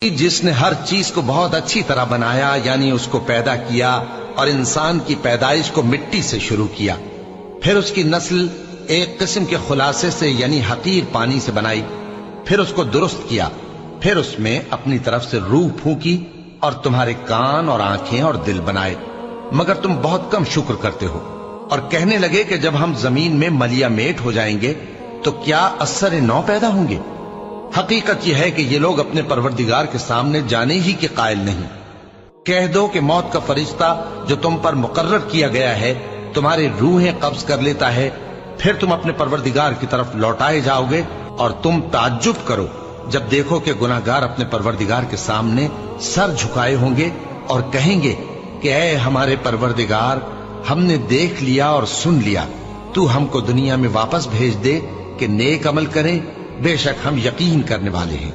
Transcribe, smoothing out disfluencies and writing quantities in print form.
जिसने हर चीज को बहुत अच्छी तरह बनाया, यानी उसको पैदा किया और इंसान की पैदाइश को मिट्टी से शुरू किया, फिर उसकी नस्ल एक किस्म के खुलासे से यानी हकीर पानी से बनाई, फिर उसको दुरुस्त किया, फिर उसमें अपनी तरफ से रूह फूंकी और तुम्हारे कान और आंखें और दिल बनाए, मगर तुम बहुत कम शुक्र करते हो। और कहने लगे कि जब हम जमीन में मलिया मेट हो जाएंगे तो क्या असर नौ पैदा होंगे। हकीकत यह है कि ये लोग अपने परवरदिगार के सामने जाने ही के कायल नहीं। कह दो कि मौत का फरिश्ता जो तुम पर मुकर्रर किया गया है तुम्हारी रूहें कब्ज कर लेता है, फिर तुम अपने परवरदिगार की तरफ लौटाए जाओगे और तुम ताज्जुब करो जब देखो कि गुनाहगार अपने परवरदिगार के सामने सर झुकाए होंगे और कहेंगे कि ऐ हमारे परवरदिगार, हमने देख लिया और सुन लिया, तू हमको दुनिया में वापस भेज दे कि नेक अमल करें, बेशक हम यकीन करने वाले हैं।